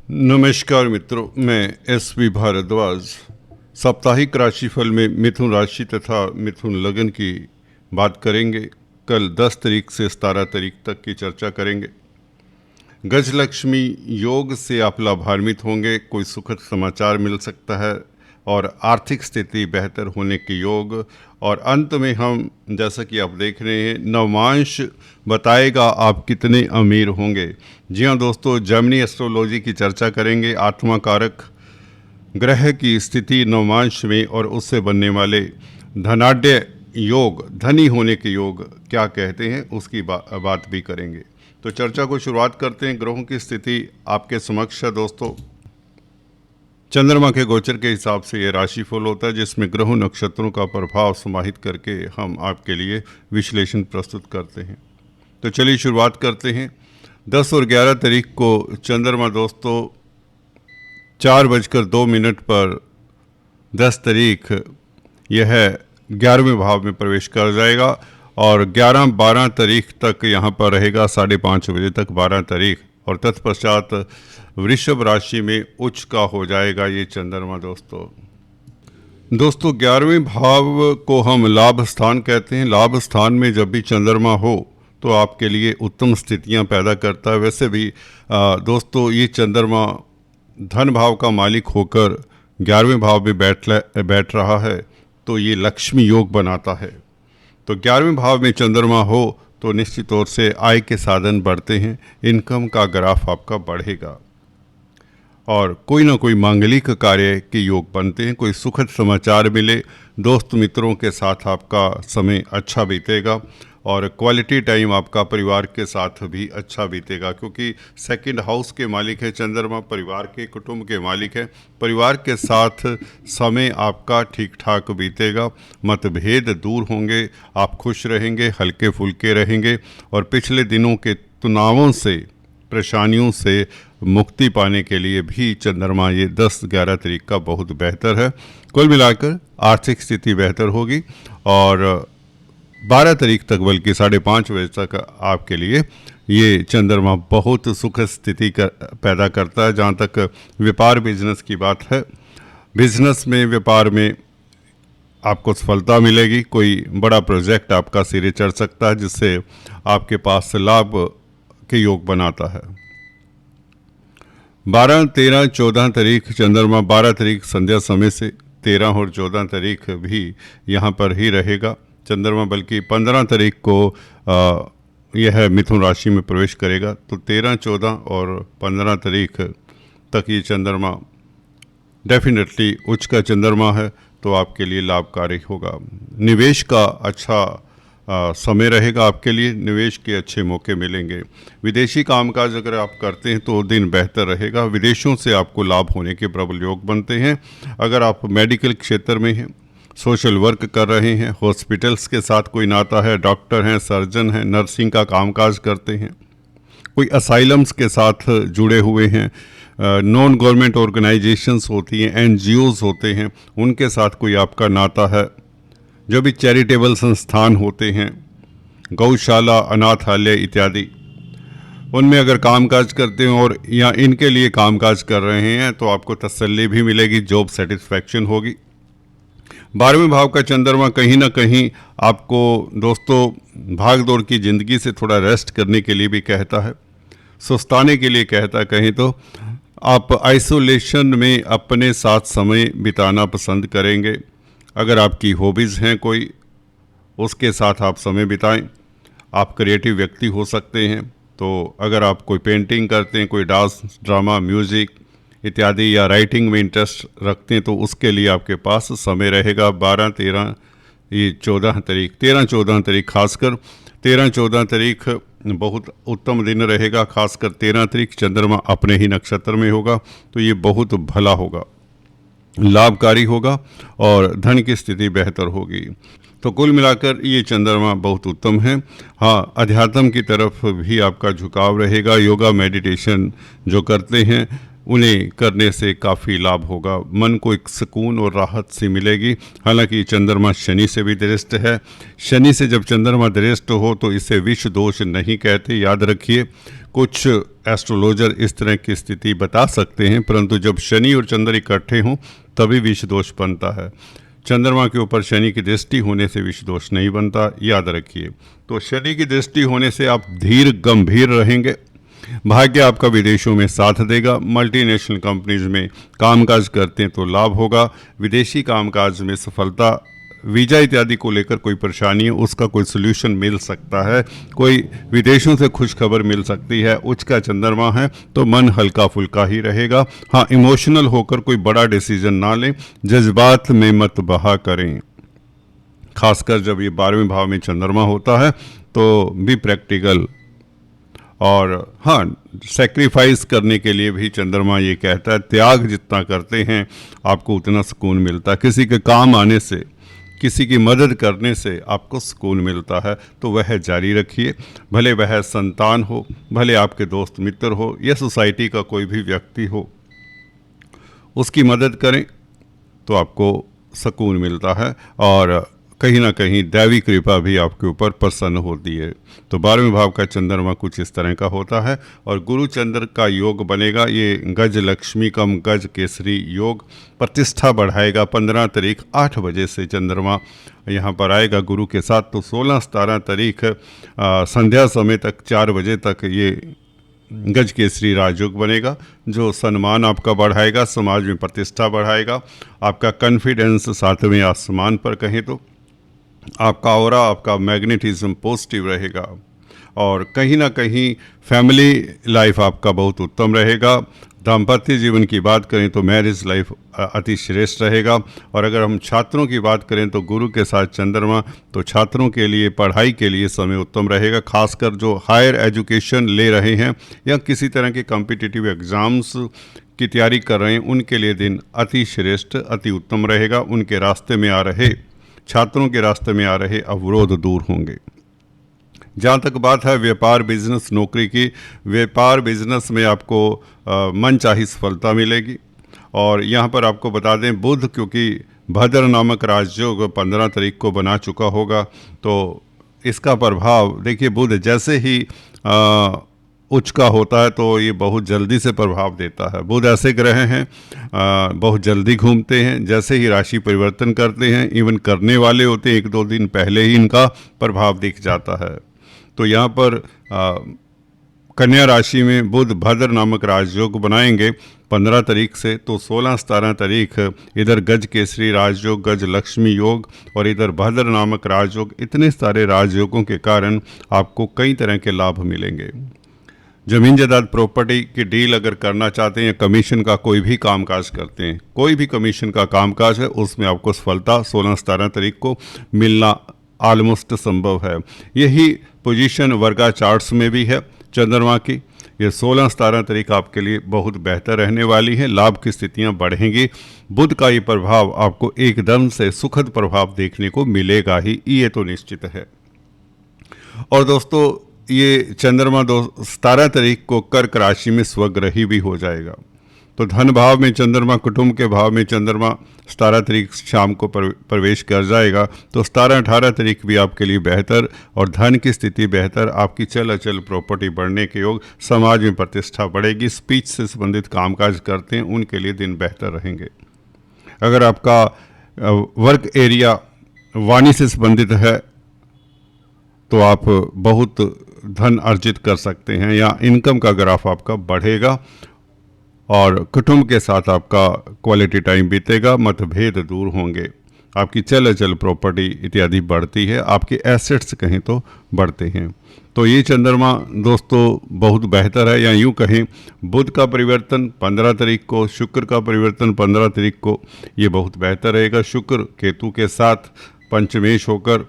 नमस्कार मित्रों, मैं एस.वी. भारद्वाज साप्ताहिक राशिफल में मिथुन राशि तथा मिथुन लग्न की बात करेंगे। कल 10 तारीख से 17 तारीख तक की चर्चा करेंगे। गजलक्ष्मी योग से आप लाभान्वित होंगे, कोई सुखद समाचार मिल सकता है और आर्थिक स्थिति बेहतर होने के योग। और अंत में हम जैसा कि आप देख रहे हैं, नवांश बताएगा आप कितने अमीर होंगे। जी हाँ दोस्तों, जेमिनी एस्ट्रोलॉजी की चर्चा करेंगे। आत्मा कारक ग्रह की स्थिति नवांश में और उससे बनने वाले धनाढ्य योग, धनी होने के योग क्या कहते हैं, उसकी बात भी करेंगे। तो चर्चा को शुरुआत करते हैं। ग्रहों की स्थिति आपके समक्ष है दोस्तों। चंद्रमा के गोचर के हिसाब से ये राशिफल होता है, जिसमें ग्रहों नक्षत्रों का प्रभाव समाहित करके हम आपके लिए विश्लेषण प्रस्तुत करते हैं। तो चलिए शुरुआत करते हैं। 10 और 11 तारीख को चंद्रमा दोस्तों 4:02 पर 10 तारीख यह 11वें भाव में प्रवेश कर जाएगा और 11-12 तारीख तक यहाँ पर रहेगा, 5:30 बजे तक 12 तारीख, और तत्पश्चात वृषभ राशि में उच्च का हो जाएगा ये चंद्रमा दोस्तों। 11वें भाव को हम लाभ स्थान कहते हैं। लाभ स्थान में जब भी चंद्रमा हो तो आपके लिए उत्तम स्थितियां पैदा करता है। वैसे भी दोस्तों ये चंद्रमा धन भाव का मालिक होकर 11वें भाव में बैठ रहा है, तो ये लक्ष्मी योग बनाता है। तो 11वें भाव में चंद्रमा हो तो निश्चित तौर से आय के साधन बढ़ते हैं, इनकम का ग्राफ आपका बढ़ेगा और कोई ना कोई मांगलिक कार्य के योग बनते हैं। कोई सुखद समाचार मिले, दोस्त मित्रों के साथ आपका समय अच्छा बीतेगा और क्वालिटी टाइम आपका परिवार के साथ भी अच्छा बीतेगा, क्योंकि सेकंड हाउस के मालिक है चंद्रमा, परिवार के कुटुंब के मालिक है। परिवार के साथ समय आपका ठीक ठाक बीतेगा, मतभेद दूर होंगे, आप खुश रहेंगे, हल्के फुल्के रहेंगे और पिछले दिनों के तनावों से, परेशानियों से मुक्ति पाने के लिए भी चंद्रमा ये 10-11 तारीख का बहुत बेहतर है। कुल मिलाकर आर्थिक स्थिति बेहतर होगी और 12 तारीख तक, बल्कि 5:30 बजे तक आपके लिए ये चंद्रमा बहुत सुख स्थिति पैदा करता है। जहाँ तक व्यापार बिजनेस की बात है, बिजनेस में, व्यापार में आपको सफलता मिलेगी। कोई बड़ा प्रोजेक्ट आपका सिरे चढ़ सकता है, जिससे आपके पास लाभ के योग बनाता है। 12, 13, 14 तारीख चंद्रमा 12 तारीख संध्या समय से 13 और 14 तारीख भी यहाँ पर ही रहेगा चंद्रमा, बल्कि 15 तारीख को यह मिथुन राशि में प्रवेश करेगा। तो 13, 14 और 15 तारीख तक ये चंद्रमा डेफिनेटली उच्च का चंद्रमा है, तो आपके लिए लाभकारी होगा। निवेश का अच्छा समय रहेगा आपके लिए, निवेश के अच्छे मौके मिलेंगे। विदेशी कामकाज अगर आप करते हैं तो दिन बेहतर रहेगा, विदेशों से आपको लाभ होने के प्रबल योग बनते हैं। अगर आप मेडिकल क्षेत्र में हैं, सोशल वर्क कर रहे हैं, हॉस्पिटल्स के साथ कोई नाता है, डॉक्टर हैं, सर्जन हैं, नर्सिंग का कामकाज करते हैं, कोई असाइलम्स के साथ जुड़े हुए हैं, नॉन गवर्नमेंट ऑर्गेनाइजेशंस होती हैं, NGOs होते हैं, उनके साथ कोई आपका नाता है, जो भी चैरिटेबल संस्थान होते हैं, गौशाला, अनाथालय इत्यादि, उनमें अगर कामकाज करते हैं और या इनके लिए कामकाज कर रहे हैं तो आपको तसल्ली भी मिलेगी, जॉब सेटिस्फैक्शन होगी। 12वें भाव का चंद्रमा कहीं ना कहीं आपको दोस्तों भाग दौड़ की ज़िंदगी से थोड़ा रेस्ट करने के लिए भी कहता है, सुस्ताने के लिए कहता है। कहीं तो आप आइसोलेशन में अपने साथ समय बिताना पसंद करेंगे। अगर आपकी हॉबीज़ हैं कोई, उसके साथ आप समय बिताएं। आप क्रिएटिव व्यक्ति हो सकते हैं, तो अगर आप कोई पेंटिंग करते हैं, कोई डांस, ड्रामा, म्यूज़िक इत्यादि या राइटिंग में इंटरेस्ट रखते हैं, तो उसके लिए आपके पास समय रहेगा। 12, 13, ये 14 तारीख, 13, 14 तारीख, खासकर 13, 14 तारीख बहुत उत्तम दिन रहेगा। खासकर 13 तारीख चंद्रमा अपने ही नक्षत्र में होगा, तो ये बहुत भला होगा, लाभकारी होगा और धन की स्थिति बेहतर होगी। तो कुल मिलाकर ये चंद्रमा बहुत उत्तम है। हाँ, अध्यात्म की तरफ भी आपका झुकाव रहेगा। योगा, मेडिटेशन जो करते हैं, उन्हें करने से काफ़ी लाभ होगा। मन को एक सुकून और राहत सी मिलेगी। हालांकि चंद्रमा शनि से भी दृष्ट है। शनि से जब चंद्रमा दृष्ट हो तो इसे विष दोष नहीं कहते, याद रखिए। कुछ एस्ट्रोलॉजर इस तरह की स्थिति बता सकते हैं, परंतु जब शनि और चंद्र इकट्ठे हों तभी विष दोष बनता है। चंद्रमा के ऊपर शनि की दृष्टि होने से विष दोष नहीं बनता, याद रखिए। तो शनि की दृष्टि होने से आप धीर गंभीर रहेंगे। भाग्य आपका विदेशों में साथ देगा। मल्टीनेशनल कंपनीज में कामकाज करते हैं तो लाभ होगा। विदेशी कामकाज में सफलता, वीज़ा इत्यादि को लेकर कोई परेशानी है उसका कोई सोल्यूशन मिल सकता है। कोई विदेशों से खुशखबर मिल सकती है। उच्च का चंद्रमा है तो मन हल्का फुल्का ही रहेगा। हाँ, इमोशनल होकर कोई बड़ा डिसीजन ना लें, जज्बात में मत बहा करें। खासकर जब ये 12वें भाव में चंद्रमा होता है तो भी प्रैक्टिकल, और हाँ, सेक्रीफाइस करने के लिए भी चंद्रमा ये कहता है। त्याग जितना करते हैं आपको उतना सुकून मिलता है। किसी के काम आने से, किसी की मदद करने से आपको सुकून मिलता है, तो वह जारी रखिए। भले वह संतान हो, भले आपके दोस्त मित्र हो या सोसाइटी का कोई भी व्यक्ति हो, उसकी मदद करें तो आपको सुकून मिलता है और कहीं ना कहीं दैवी कृपा भी आपके ऊपर प्रसन्न होती है। तो 12वें भाव का चंद्रमा कुछ इस तरह का होता है और गुरु चंद्र का योग बनेगा। ये गज लक्ष्मी कम गज केसरी योग प्रतिष्ठा बढ़ाएगा। 15 तारीख 8 बजे से चंद्रमा यहाँ पर आएगा गुरु के साथ। तो 16-17 तारीख संध्या समय तक 4 बजे तक ये गज केसरी राजयोग बनेगा, जो सम्मान आपका बढ़ाएगा, समाज में प्रतिष्ठा बढ़ाएगा, आपका कॉन्फिडेंस 7वें आसमान पर कहें तो, आपका ऑरा, आपका मैग्नेटिज्म पॉजिटिव रहेगा और कहीं ना कहीं फैमिली लाइफ आपका बहुत उत्तम रहेगा। दाम्पत्य जीवन की बात करें तो मैरिज लाइफ अति श्रेष्ठ रहेगा। और अगर हम छात्रों की बात करें तो गुरु के साथ चंद्रमा, तो छात्रों के लिए पढ़ाई के लिए समय उत्तम रहेगा। खासकर जो हायर एजुकेशन ले रहे हैं या किसी तरह के कॉम्पिटिटिव एग्ज़ाम्स की तैयारी कर रहे हैं, उनके लिए दिन अति श्रेष्ठ, अति उत्तम रहेगा। उनके रास्ते में आ रहे, छात्रों के रास्ते में आ रहे अवरोध दूर होंगे। जहाँ तक बात है व्यापार बिजनेस नौकरी की, व्यापार बिजनेस में आपको मनचाही सफलता मिलेगी। और यहाँ पर आपको बता दें, बुध क्योंकि भद्र नामक राजयोग 15 तारीख को बना चुका होगा, तो इसका प्रभाव देखिए, बुध जैसे ही उच्च का होता है तो ये बहुत जल्दी से प्रभाव देता है। बुध ऐसे ग्रह हैं बहुत जल्दी घूमते हैं। जैसे ही राशि परिवर्तन करते हैं, इवन करने वाले होते हैं 1-2 दिन पहले ही इनका प्रभाव दिख जाता है। तो यहाँ पर कन्या राशि में बुध भद्र नामक राजयोग बनाएंगे 15 तारीख से। तो 16-17 तारीख इधर गज केसरी राजयोग, गज लक्ष्मी योग और इधर भद्र नामक राजयोग, इतने सारे राजयोगों के कारण आपको कई तरह के लाभ मिलेंगे। ज़मीन जायदाद प्रॉपर्टी की डील अगर करना चाहते हैं, कमीशन का कोई भी कामकाज करते हैं, कोई भी कमीशन का कामकाज है, उसमें आपको सफलता 16-17 तारीख को मिलना ऑलमोस्ट संभव है। यही पोजीशन वर्गा चार्ट्स में भी है चंद्रमा की। ये 16-17 तारीख आपके लिए बहुत बेहतर रहने वाली है। लाभ की स्थितियां बढ़ेंगी। बुध का ये प्रभाव आपको एकदम से सुखद प्रभाव देखने को मिलेगा ही, ये तो निश्चित है। और दोस्तों, ये चंद्रमा 17 तारीख को कर्क राशि में स्वग्रही भी हो जाएगा। तो धन भाव में चंद्रमा, कुटुंब के भाव में चंद्रमा 17 तारीख शाम को प्रवेश कर जाएगा। तो 17-18 तारीख भी आपके लिए बेहतर और धन की स्थिति बेहतर, आपकी चल अचल प्रॉपर्टी बढ़ने के योग, समाज में प्रतिष्ठा बढ़ेगी। स्पीच से संबंधित कामकाज करते हैं उनके लिए दिन बेहतर रहेंगे। अगर आपका वर्क एरिया वाणी से संबंधित है तो आप बहुत धन अर्जित कर सकते हैं या इनकम का ग्राफ आपका बढ़ेगा और कुटुंब के साथ आपका क्वालिटी टाइम बीतेगा, मतभेद दूर होंगे, आपकी चल अचल प्रॉपर्टी इत्यादि बढ़ती है, आपके एसेट्स कहें तो बढ़ते हैं। तो ये चंद्रमा दोस्तों बहुत बेहतर है, या यूँ कहें बुध का परिवर्तन 15 तारीख को, शुक्र का परिवर्तन 15 तारीख को, ये बहुत बेहतर रहेगा। शुक्र केतु के साथ पंचमेश होकर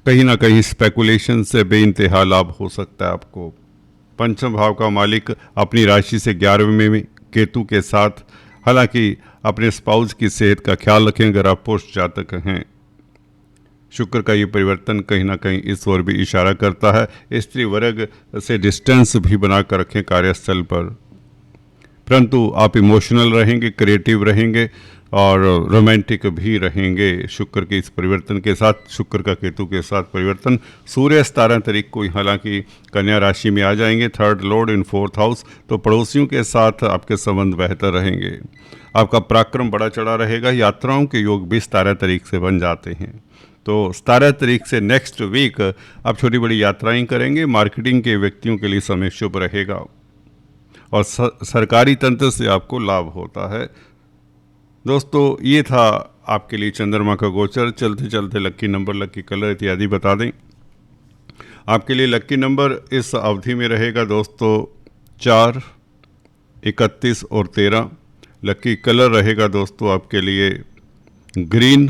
कहीं ना कहीं स्पेकुलेशन से बेइंतहा लाभ हो सकता है आपको। पंचम भाव का मालिक अपनी राशि से 11वें में केतु के साथ, हालांकि अपने स्पाउस की सेहत का ख्याल रखें अगर आप पोस्ट जातक हैं। शुक्र का ये परिवर्तन कहीं ना कहीं इस ओर भी इशारा करता है। स्त्री वर्ग से डिस्टेंस भी बना कर रखें कार्यस्थल पर। परंतु आप इमोशनल रहेंगे, क्रिएटिव रहेंगे और रोमांटिक भी रहेंगे शुक्र के इस परिवर्तन के साथ। शुक्र का केतु के साथ परिवर्तन, सूर्य 17 तारीख को हालांकि कन्या राशि में आ जाएंगे, third Lord in fourth house, तो पड़ोसियों के साथ आपके संबंध बेहतर रहेंगे। आपका पराक्रम बड़ा चढ़ा रहेगा। यात्राओं के योग भी 17 तारीख से बन जाते हैं, तो 17 तारीख से नेक्स्ट वीक आप छोटी बड़ी यात्राएं करेंगे। मार्केटिंग के व्यक्तियों के लिए समय शुभ रहेगा और सरकारी तंत्र से आपको लाभ होता है। दोस्तों ये था आपके लिए चंद्रमा का गोचर। चलते चलते लक्की नंबर, लक्की कलर इत्यादि बता दें। आपके लिए लक्की नंबर इस अवधि में रहेगा दोस्तों 4, 31 और 13। लक्की कलर रहेगा दोस्तों आपके लिए ग्रीन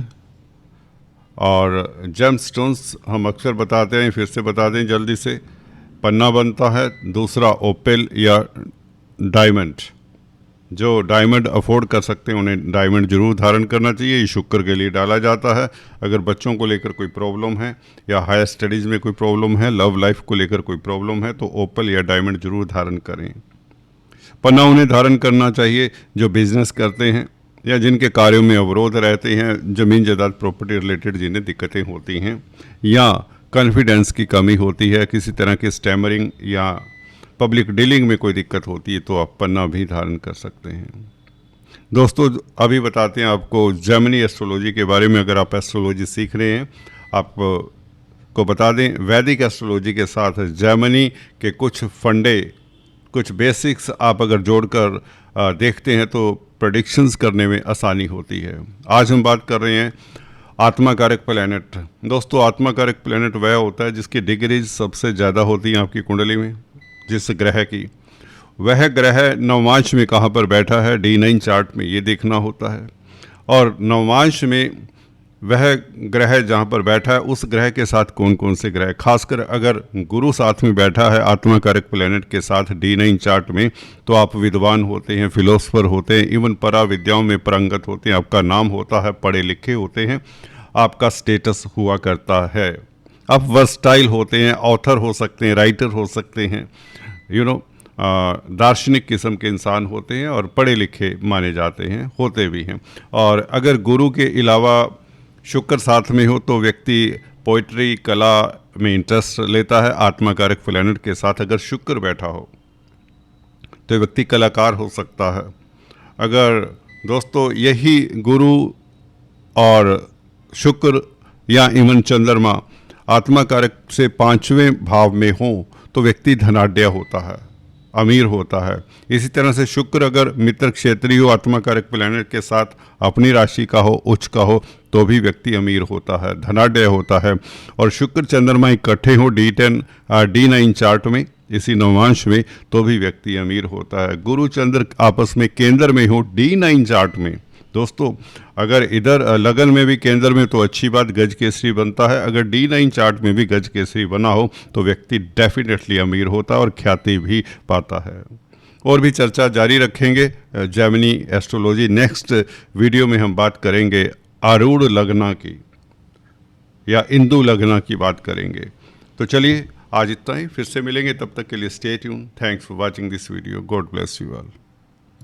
और जेम स्टोन्स हम अक्सर बताते हैं, फिर से बता दें जल्दी से। पन्ना बनता है, दूसरा ओपेल या डायमंड। जो डायमंड अफोर्ड कर सकते हैं उन्हें डायमंड जरूर धारण करना चाहिए। ये शुक्र के लिए डाला जाता है। अगर बच्चों को लेकर कोई प्रॉब्लम है या हायर स्टडीज़ में कोई प्रॉब्लम है, लव लाइफ को लेकर कोई प्रॉब्लम है, तो ओपल या डायमंड जरूर धारण करें। पन्ना उन्हें धारण करना चाहिए जो बिजनेस करते हैं या जिनके कार्यों में अवरोध रहते हैं, ज़मीन जायदाद प्रॉपर्टी रिलेटेड जिन्हें दिक्कतें होती हैं या कॉन्फिडेंस की कमी होती है, किसी तरह की स्टैमरिंग या पब्लिक डीलिंग में कोई दिक्कत होती है, तो आप पन्ना भी धारण कर सकते हैं। दोस्तों अभी बताते हैं आपको जेमिनी एस्ट्रोलॉजी के बारे में। अगर आप एस्ट्रोलॉजी सीख रहे हैं, आपको बता दें वैदिक एस्ट्रोलॉजी के साथ जेमिनी के कुछ फंडे, कुछ बेसिक्स आप अगर जोड़कर देखते हैं तो प्रेडिक्शंस करने में आसानी होती है। आज हम बात कर रहे हैं आत्मा कारक प्लैनेट। दोस्तों आत्मा कारक प्लैनेट वह होता है जिसकी डिग्रीज सबसे ज़्यादा होती हैं आपकी कुंडली में। जिस ग्रह की, वह ग्रह नवमांश में कहाँ पर बैठा है D9 चार्ट में ये देखना होता है। और नवमांश में वह ग्रह जहाँ पर बैठा है उस ग्रह के साथ कौन कौन से ग्रह, खासकर अगर गुरु साथ में बैठा है आत्मा कारक प्लैनेट के साथ D9 चार्ट में, तो आप विद्वान होते हैं, फिलोसफर होते हैं, इवन परा विद्याओं में पारंगत होते हैं, आपका नाम होता है, पढ़े लिखे होते हैं, आपका स्टेटस हुआ करता है, आप वर्सटाइल होते हैं, ऑथर हो सकते हैं, राइटर हो सकते हैं, दार्शनिक किस्म के इंसान होते हैं और पढ़े लिखे माने जाते हैं, होते भी हैं। और अगर गुरु के अलावा शुक्र साथ में हो तो व्यक्ति पोइट्री, कला में इंटरेस्ट लेता है। आत्मा कारक प्लैनेट के साथ अगर शुक्र बैठा हो तो व्यक्ति कलाकार हो सकता है। अगर दोस्तों यही गुरु और शुक्र या इवन चंद्रमा आत्मा कारक से 5वें भाव में हो तो व्यक्ति धनाढ्य होता है, अमीर होता है। इसी तरह से शुक्र अगर मित्र क्षेत्रीय हो आत्मा कारक प्लैनेट के साथ, अपनी राशि का हो, उच्च का हो, तो भी व्यक्ति अमीर होता है, धनाढ्य होता है। और शुक्र चंद्रमा इकट्ठे हो D10 D9 चार्ट में, इसी नवमांश में, तो भी व्यक्ति अमीर होता है। गुरु चंद्र आपस में केंद्र में हो D9 चार्ट में, दोस्तों अगर इधर लगन में भी केंद्र में तो अच्छी बात, गज केसरी बनता है। अगर D9 चार्ट में भी गज केसरी बना हो तो व्यक्ति डेफिनेटली अमीर होता है और ख्याति भी पाता है। और भी चर्चा जारी रखेंगे जेमिनी एस्ट्रोलॉजी। नेक्स्ट वीडियो में हम बात करेंगे आरूढ़ लग्ना की या इंदु लग्ना की बात करेंगे। तो चलिए आज इतना ही, फिर से मिलेंगे, तब तक के लिए stay tune. Thanks for watching this video. God bless you all.